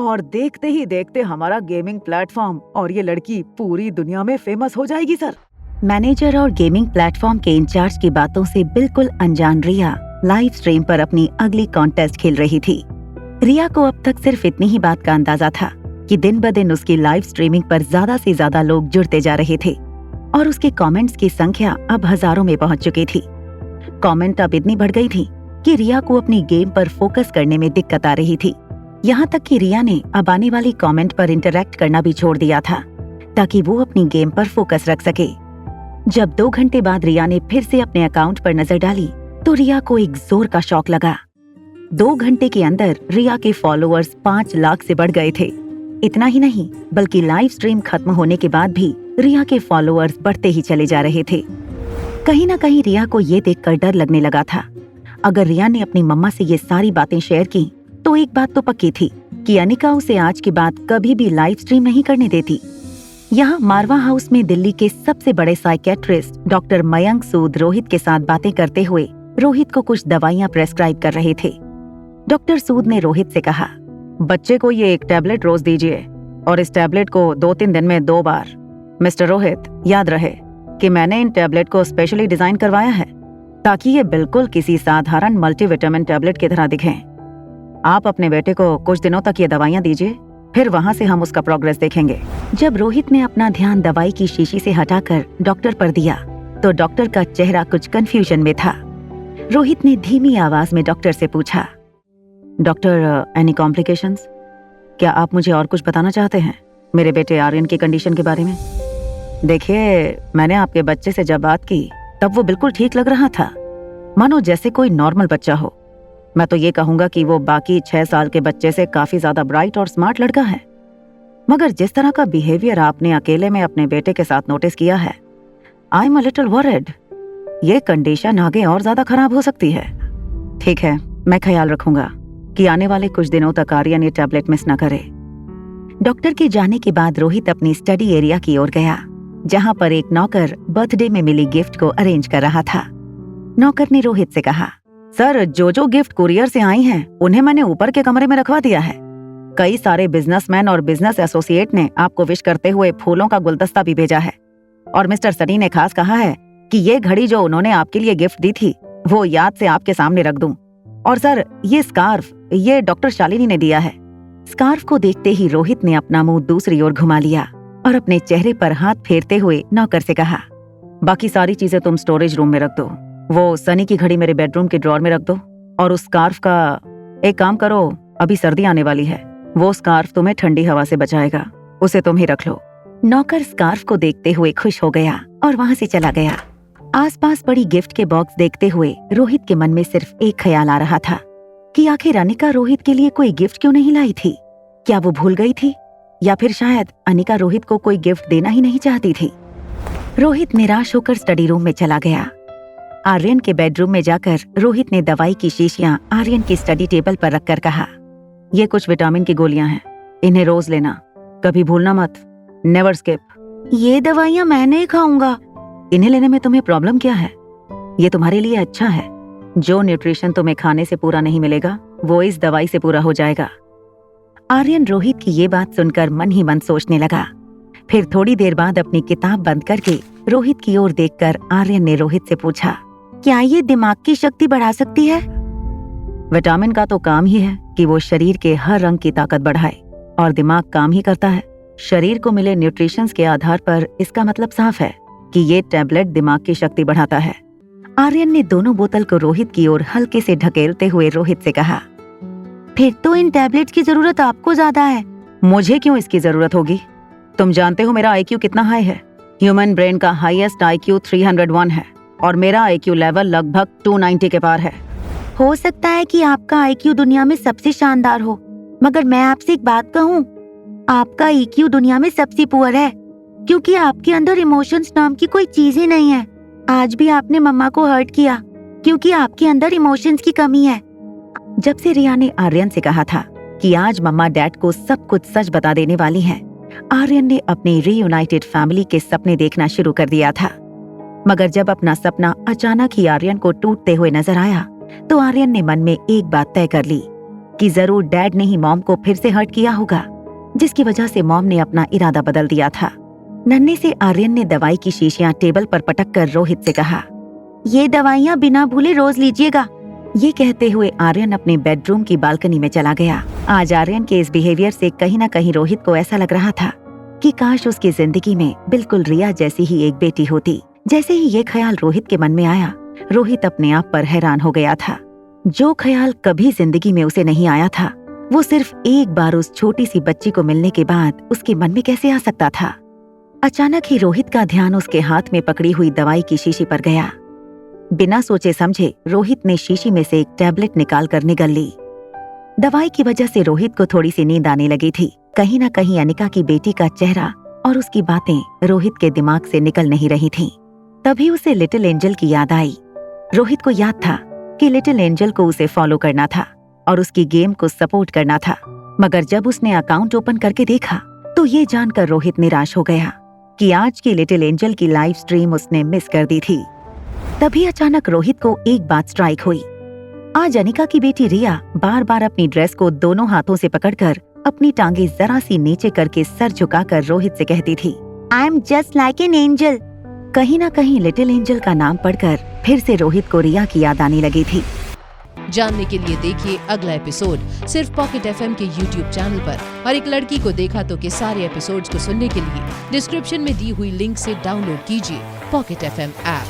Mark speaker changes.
Speaker 1: और देखते ही देखते हमारा गेमिंग प्लेटफॉर्म और ये लड़की पूरी दुनिया में फेमस हो जाएगी सर।
Speaker 2: मैनेजर और गेमिंग प्लेटफॉर्म के इंचार्ज की बातों से बिल्कुल अनजान रिया लाइव स्ट्रीम पर अपनी अगली कॉन्टेस्ट खेल रही थी। रिया को अब तक सिर्फ इतनी ही बात का अंदाजा था कि दिन ब दिन उसकी लाइव स्ट्रीमिंग पर ज्यादा से ज्यादा लोग जुड़ते जा रहे थे और उसके कमेंट्स की संख्या अब हजारों में पहुंच चुकी थी। कमेंट अब इतनी बढ़ गई थी कि रिया को अपनी गेम पर फोकस करने में दिक्कत आ रही थी। यहाँ तक कि रिया ने अब आने वाली कमेंट पर इंटरैक्ट करना भी छोड़ दिया था ताकि वो अपनी गेम पर फोकस रख सके। जब 2 घंटे बाद रिया ने फिर से अपने अकाउंट पर नजर डाली तो रिया को एक जोर का शॉक लगा। 2 घंटे के अंदर रिया के फॉलोअर्स 5 लाख से बढ़ गए थे। इतना ही नहीं बल्कि लाइव स्ट्रीम खत्म होने के बाद भी रिया के फॉलोअर्स बढ़ते ही चले जा रहे थे। कहीं ना कहीं रिया को ये देखकर डर लगने लगा था। अगर रिया ने अपनी मम्मा से ये सारी बातें शेयर की तो एक बात तो पक्की थी कि अनिका उसे आज के बाद कभी भी लाइव स्ट्रीम नहीं करने देती। यहाँ मारवा हाउस में दिल्ली के सबसे बड़े साइकेट्रिस्ट डॉक्टर मयंक सूद रोहित के साथ बातें करते हुए रोहित को कुछ दवाइयाँ प्रेस्क्राइब कर रहे थे। डॉक्टर सूद ने रोहित से कहा,
Speaker 1: बच्चे को ये एक टैबलेट रोज दीजिए और इस टैबलेट को 2-3 दिन में 2 बार। मिस्टर रोहित, याद रहे कि मैंने इन टैबलेट को स्पेशली डिजाइन करवाया है ताकि ये बिल्कुल किसी साधारण मल्टीविटामिन टैबलेट की तरह दिखें। आप अपने बेटे को कुछ दिनों तक ये दवाइयाँ दीजिए, फिर वहाँ से हम उसका प्रोग्रेस देखेंगे।
Speaker 2: जब रोहित ने अपना ध्यान दवाई की शीशी से हटाकर डॉक्टर पर दिया तो डॉक्टर का चेहरा कुछ कंफ्यूजन में था। रोहित ने धीमी आवाज में डॉक्टर से पूछा,
Speaker 1: डॉक्टर, एनी कॉम्प्लिकेशंस? क्या आप मुझे और कुछ बताना चाहते हैं मेरे बेटे आर्यन की कंडीशन के बारे में? देखिए, मैंने आपके बच्चे से जब बात की तब वो बिल्कुल ठीक लग रहा था, मानो जैसे कोई नॉर्मल बच्चा हो। मैं तो ये कहूंगा कि वो बाकी 6 साल के बच्चे से काफी ज्यादा ब्राइट और स्मार्ट लड़का है। मगर जिस तरह का बिहेवियर आपने अकेले में अपने बेटे के साथ नोटिस किया है, I am a little worried. ये कंडीशन आगे और ज्यादा खराब हो सकती है। ठीक है, मैं ख्याल रखूंगा कि आने वाले कुछ दिनों तक आर्यन ये टैबलेट मिस न करे।
Speaker 2: डॉक्टर के जाने के बाद रोहित अपनी स्टडी एरिया की ओर गया, जहाँ पर एक नौकर बर्थडे में मिली गिफ्ट को अरेंज कर रहा था। नौकर ने रोहित से कहा,
Speaker 1: सर, जो गिफ्ट कुरियर से आई हैं, उन्हें मैंने ऊपर के कमरे में रखवा दिया है। कई सारे बिजनेसमैन और बिजनेस एसोसिएट ने आपको विश करते हुए फूलों का गुलदस्ता भी भेजा है और मिस्टर सनी ने खास कहा है कि ये घड़ी जो उन्होंने आपके लिए गिफ्ट दी थी वो याद से आपके सामने रख दूं। और सर, ये स्कार्फ ये डॉक्टर शालिनी ने दिया है।
Speaker 2: स्कार्फ को देखते ही रोहित ने अपना मुंह दूसरी ओर घुमा लिया और अपने चेहरे पर हाथ फेरते हुए नौकर से कहा,
Speaker 1: बाकी सारी चीजें तुम स्टोरेज रूम में रख दो। वो सनी की घड़ी मेरे बेडरूम के ड्रॉर में रख दो और उस स्कार्फ का एक काम करो, अभी सर्दी आने वाली है, वो स्कार्फ तुम्हें ठंडी हवा से बचाएगा, उसे तुम ही रख लो।
Speaker 2: नौकर स्कार्फ को देखते हुए खुश हो गया और वहाँ से चला गया। आसपास पड़ी गिफ्ट के बॉक्स देखते हुए रोहित के मन में सिर्फ एक ख्याल आ रहा था कि आखिर अनिका रोहित के लिए कोई गिफ्ट क्यों नहीं लाई थी? क्या वो भूल गई थी या फिर शायद अनिका रोहित को कोई गिफ्ट देना ही नहीं चाहती थी? रोहित निराश होकर स्टडी रूम में चला गया। आर्यन के बेडरूम में जाकर रोहित ने दवाई की शीशियां आर्यन की स्टडी टेबल पर रखकर कहा,
Speaker 1: ये कुछ विटामिन की गोलियां हैं, इन्हें रोज लेना, कभी भूलना मत, नेवर स्किप।
Speaker 2: ये दवाइयां मैं नहीं खाऊंगा।
Speaker 1: इन्हें लेने में तुम्हें प्रॉब्लम क्या है? ये तुम्हारे लिए अच्छा है। जो न्यूट्रिशन तुम्हें खाने से पूरा नहीं मिलेगा वो इस दवाई से पूरा हो जाएगा।
Speaker 2: आर्यन रोहित की ये बात सुनकर मन ही मन सोचने लगा। फिर थोड़ी देर बाद अपनी किताब बंद करके रोहित की ओर देखकर आर्यन ने रोहित से पूछा, क्या ये दिमाग की शक्ति बढ़ा सकती है?
Speaker 1: विटामिन का तो काम ही है कि वो शरीर के हर रंग की ताकत बढ़ाए और दिमाग काम ही करता है शरीर को मिले न्यूट्रिशंस के आधार पर। इसका मतलब साफ है कि ये टैबलेट दिमाग की शक्ति बढ़ाता है।
Speaker 2: आर्यन ने दोनों बोतल को रोहित की ओर हल्के से ढकेलते हुए रोहित से कहा, फिर तो इन टैबलेट्स की जरूरत आपको ज्यादा है।
Speaker 1: मुझे क्यों इसकी जरूरत होगी? तुम जानते हो मेरा IQ कितना हाई है। ह्यूमन ब्रेन का हाईएस्ट IQ 301 है और मेरा IQ लेवल लगभग 290 के पार है।
Speaker 2: हो सकता है कि आपका IQ दुनिया में सबसे शानदार हो, मगर मैं आपसे एक बात कहूँ, आपका EQ दुनिया में सबसे पुअर है, क्योंकि आपके अंदर इमोशंस नाम की कोई चीज ही नहीं है। आज भी आपने मम्मा को हर्ट किया क्योंकि आपके अंदर इमोशंस की कमी है। जब से रिया ने आर्यन से कहा था कि आज मम्मा डैड को सब कुछ सच बता देने वाली हैं, आर्यन ने अपनी रीयूनाइटेड फैमिली के सपने देखना शुरू कर दिया था। मगर जब अपना सपना अचानक ही आर्यन को टूटते हुए नजर आया तो आर्यन ने मन में एक बात तय कर ली कि जरूर डैड ने ही मॉम को फिर से हर्ट किया होगा, जिसकी वजह से मॉम ने अपना इरादा बदल दिया था। नन्हे से आर्यन ने दवाई की शीशियां टेबल पर पटक कर रोहित से कहा, ये दवाइयां बिना भूले रोज लीजिएगा। ये कहते हुए आर्यन अपने बेडरूम की बालकनी में चला गया। आज आर्यन के इस बिहेवियर से कहीं न कहीं रोहित को ऐसा लग रहा था कि काश उसकी जिंदगी में बिल्कुल रिया जैसी ही एक बेटी होती। जैसे ही ये ख्याल रोहित के मन में आया, रोहित अपने आप पर हैरान हो गया था। जो ख्याल कभी जिंदगी में उसे नहीं आया था, वो सिर्फ एक बार उस छोटी सी बच्ची को मिलने के बाद उसके मन में कैसे आ सकता था। अचानक ही रोहित का ध्यान उसके हाथ में पकड़ी हुई दवाई की शीशी पर गया। बिना सोचे समझे रोहित ने शीशी में से एक टैबलेट निकाल कर निगल ली। दवाई की वजह से रोहित को थोड़ी सी नींद आने लगी थी। कहीं न कहीं अनिका की बेटी का चेहरा और उसकी बातें रोहित के दिमाग से निकल नहीं रही थीं। तभी उसे लिटिल एंजल की याद आई। रोहित को याद था कि लिटिल एंजल को उसे फॉलो करना था और उसकी गेम को सपोर्ट करना था, मगर जब उसने अकाउंट ओपन करके देखा तो ये जानकर रोहित निराश हो गया कि आज की लिटिल एंजल की लाइव स्ट्रीम उसने मिस कर दी थी। तभी अचानक रोहित को एक बात स्ट्राइक हुई। आज अनिका की बेटी रिया बार बार अपनी ड्रेस को दोनों हाथों से पकड़कर अपनी टांगे जरा सी नीचे करके सर झुकाकर रोहित से कहती थी, I am just like an angel. कहीं ना कहीं लिटिल एंजल का नाम पढ़कर फिर से रोहित को रिया की याद आने लगी थी।
Speaker 3: जानने के लिए देखिए अगला एपिसोड सिर्फ पॉकेट एफएम के यूट्यूब चैनल पर, और एक लड़की को देखा तो के सारे एपिसोड्स को सुनने के लिए डिस्क्रिप्शन में दी हुई लिंक से डाउनलोड कीजिए पॉकेट एफएम ऐप।